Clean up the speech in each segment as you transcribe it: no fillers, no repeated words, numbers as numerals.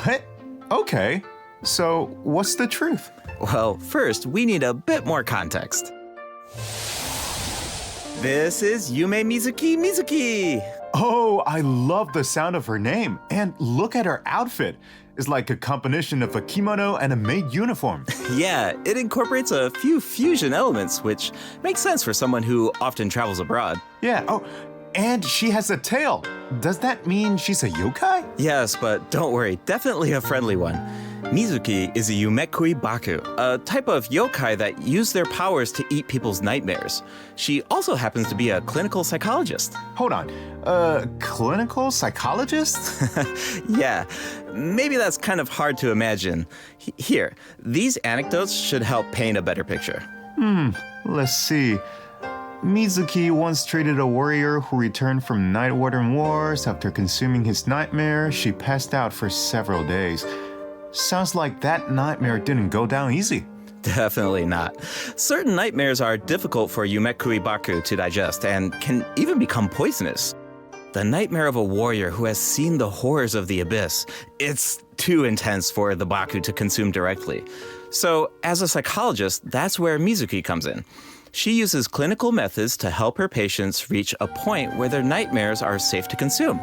What? Okay. So, what's the truth? Well, first, we need a bit more context. This is Yumemizuki Mizuki. Oh, I love the sound of her name. And look at her outfit. It's like a combination of a kimono and a maid uniform. Yeah, it incorporates a few fusion elements, which makes sense for someone who often travels abroad. Yeah, oh, and she has a tail. Does that mean she's a yokai? Yes, but don't worry, definitely a friendly one. Mizuki is a Yumekui Baku, a type of yokai that use their powers to eat people's nightmares. She also happens to be a clinical psychologist. Hold on, clinical psychologist? Yeah, maybe that's kind of hard to imagine. Here, these anecdotes should help paint a better picture. Let's see. Mizuki once treated a warrior who returned from Night Warden Wars. After consuming his nightmare, she passed out for several days. Sounds like that nightmare didn't go down easy. Definitely not. Certain nightmares are difficult for Yumekui Baku to digest and can even become poisonous. The nightmare of a warrior who has seen the horrors of the abyss, it's too intense for the Baku to consume directly. So, as a psychologist, that's where Mizuki comes in. She uses clinical methods to help her patients reach a point where their nightmares are safe to consume.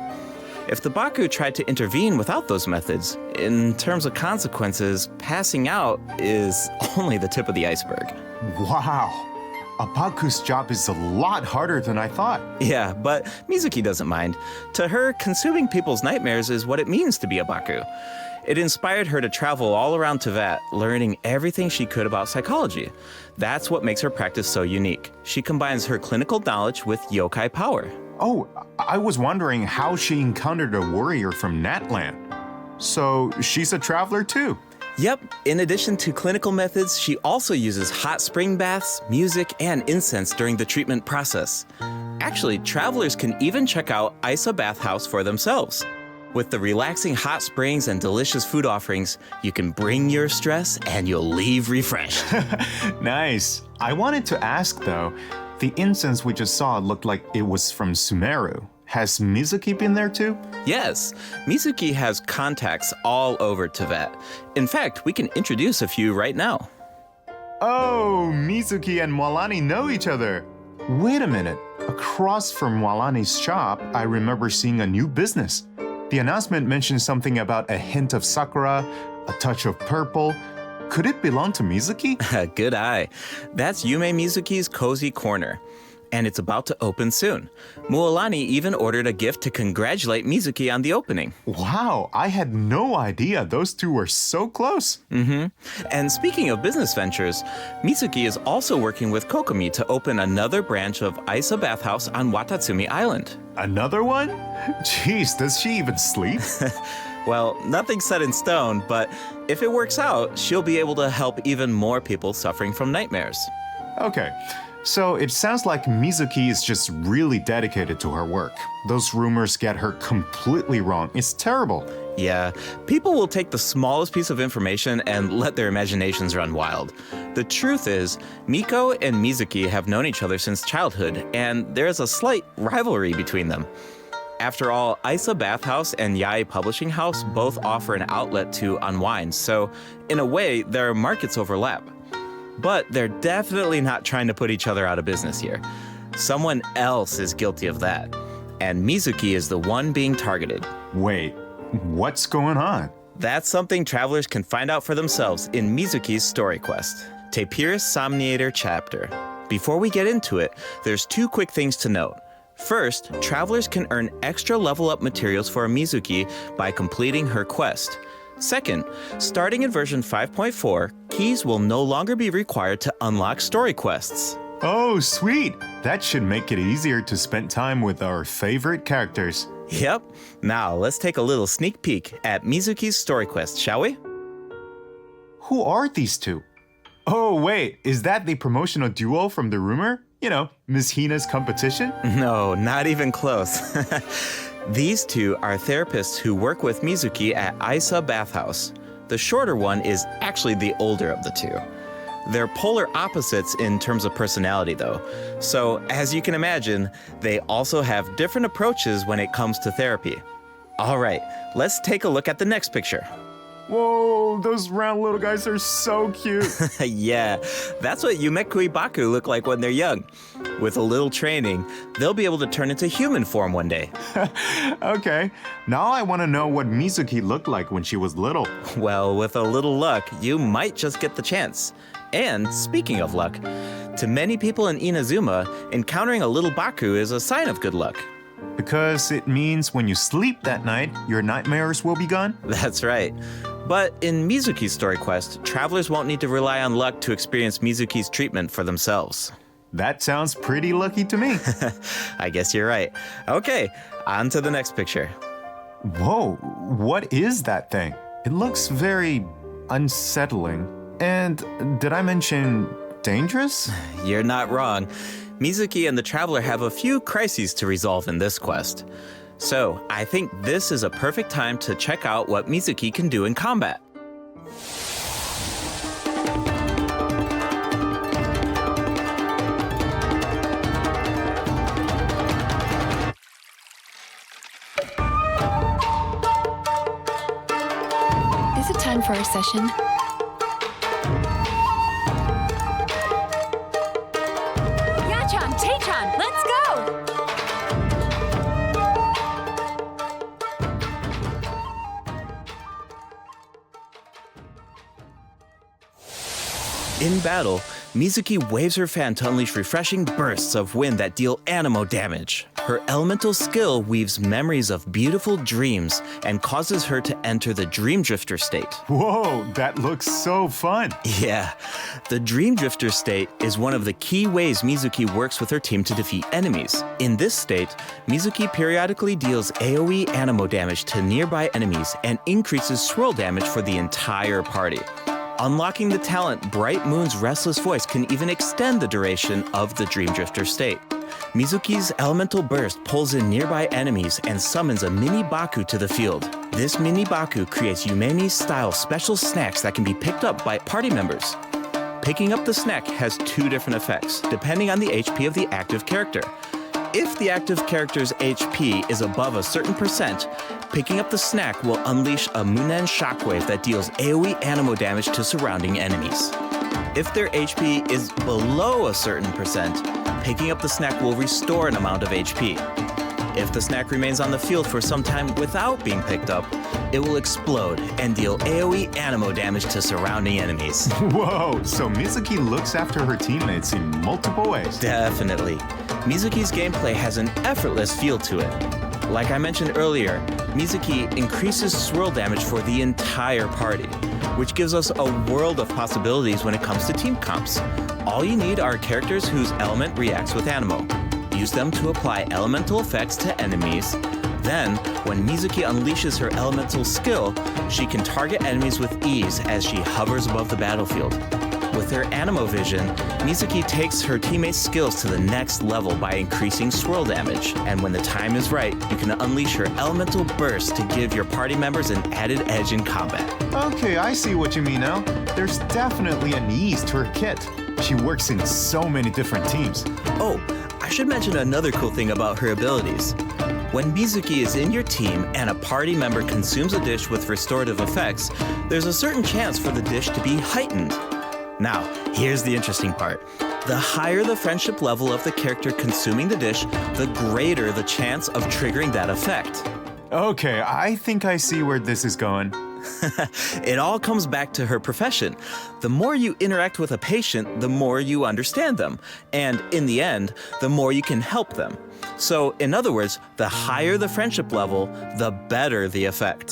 If the Baku tried to intervene without those methods, in terms of consequences, passing out is only the tip of the iceberg. Wow. A Baku's job is a lot harder than I thought. Yeah, but Mizuki doesn't mind. To her, consuming people's nightmares is what it means to be a Baku. It inspired her to travel all around Tibet, learning everything she could about psychology. That's what makes her practice so unique. She combines her clinical knowledge with yokai power. Oh, I was wondering how she encountered a warrior from Natland. So she's a traveler too. Yep, in addition to clinical methods, she also uses hot spring baths, music, and incense during the treatment process. Actually, travelers can even check out Isa Bathhouse for themselves. With the relaxing hot springs and delicious food offerings, you can bring your stress and you'll leave refreshed. Nice. I wanted to ask though, the incense we just saw looked like it was from Sumeru. Has Mizuki been there too? Yes, Mizuki has contacts all over Tibet. In fact, we can introduce a few right now. Oh, Mizuki and Mwalani know each other. Wait a minute. Across from Mwalani's shop, I remember seeing a new business. The announcement mentioned something about a hint of sakura, a touch of purple. Could it belong to Mizuki? Good eye. That's Yumemizuki's Cozy Corner. And it's about to open soon. Mualani even ordered a gift to congratulate Mizuki on the opening. Wow, I had no idea those two were so close. And speaking of business ventures, Mizuki is also working with Kokomi to open another branch of Isa Bathhouse on Watatsumi Island. Another one? Jeez, does she even sleep? Well, nothing's set in stone, but if it works out, she'll be able to help even more people suffering from nightmares. Okay. So it sounds like Mizuki is just really dedicated to her work. Those rumors get her completely wrong. It's terrible. Yeah, people will take the smallest piece of information and let their imaginations run wild. The truth is, Miko and Mizuki have known each other since childhood, and there's a slight rivalry between them. After all, Isa Bathhouse and Yae Publishing House both offer an outlet to unwind, so in a way, their markets overlap. But they're definitely not trying to put each other out of business here. Someone else is guilty of that. And Mizuki is the one being targeted. Wait, what's going on? That's something travelers can find out for themselves in Mizuki's story quest, Tapir's Somniator chapter. Before we get into it, there's two quick things to note. First, travelers can earn extra level up materials for Mizuki by completing her quest. Second, starting in version 5.4, keys will no longer be required to unlock story quests. Oh, sweet! That should make it easier to spend time with our favorite characters. Yep. Now, let's take a little sneak peek at Mizuki's story quest, shall we? Who are these two? Oh, wait, is that the promotional duo from the rumor? You know, Ms. Hina's competition? No, not even close. These two are therapists who work with Mizuki at Isa Bathhouse. The shorter one is actually the older of the two. They're polar opposites in terms of personality, though. So, as you can imagine, they also have different approaches when it comes to therapy. All right, let's take a look at the next picture. Whoa, those round little guys are so cute. Yeah, that's what Yumemizuki Baku look like when they're young. With a little training, they'll be able to turn into human form one day. Okay, now I want to know what Mizuki looked like when she was little. Well, with a little luck, you might just get the chance. And speaking of luck, to many people in Inazuma, encountering a little Baku is a sign of good luck. Because it means when you sleep that night, your nightmares will be gone? That's right. But in Mizuki's story quest, travelers won't need to rely on luck to experience Mizuki's treatment for themselves. That sounds pretty lucky to me. I guess you're right. Okay, on to the next picture. Whoa, what is that thing? It looks very unsettling. And did I mention dangerous? You're not wrong. Mizuki and the traveler have a few crises to resolve in this quest. So, I think this is a perfect time to check out what Mizuki can do in combat. Is it time for our session? Yachan, Taechan, let's go! In battle, Mizuki waves her fan to unleash refreshing bursts of wind that deal anemo damage. Her elemental skill weaves memories of beautiful dreams and causes her to enter the Dream Drifter state. Whoa, that looks so fun. Yeah, the Dream Drifter state is one of the key ways Mizuki works with her team to defeat enemies. In this state, Mizuki periodically deals AoE anemo damage to nearby enemies and increases swirl damage for the entire party. Unlocking the talent Bright Moon's Restless Voice can even extend the duration of the Dream Drifter state. Mizuki's Elemental Burst pulls in nearby enemies and summons a mini Baku to the field. This mini Baku creates Yumemi-style special snacks that can be picked up by party members. Picking up the snack has two different effects, depending on the HP of the active character. If the active character's HP is above a certain percent, picking up the snack will unleash a OMEN shockwave that deals AoE anemo damage to surrounding enemies. If their HP is below a certain percent, picking up the snack will restore an amount of HP. If the snack remains on the field for some time without being picked up, it will explode and deal AoE anemo damage to surrounding enemies. Whoa, so Mizuki looks after her teammates in multiple ways. Definitely. Mizuki's gameplay has an effortless feel to it. Like I mentioned earlier, Mizuki increases swirl damage for the entire party, which gives us a world of possibilities when it comes to team comps. All you need are characters whose element reacts with anemo. Use them to apply elemental effects to enemies. Then, when Mizuki unleashes her elemental skill, she can target enemies with ease as she hovers above the battlefield. With her anemo vision, Mizuki takes her teammates' skills to the next level by increasing swirl damage. And when the time is right, you can unleash her elemental burst to give your party members an added edge in combat. Okay, I see what you mean now. There's definitely an ease to her kit. She works in so many different teams. Oh, I should mention another cool thing about her abilities. When Mizuki is in your team and a party member consumes a dish with restorative effects, there's a certain chance for the dish to be heightened. Now, here's the interesting part. The higher the friendship level of the character consuming the dish, the greater the chance of triggering that effect. Okay, I think I see where this is going. It all comes back to her profession. The more you interact with a patient, the more you understand them. And in the end, the more you can help them. So, in other words, the higher the friendship level, the better the effect.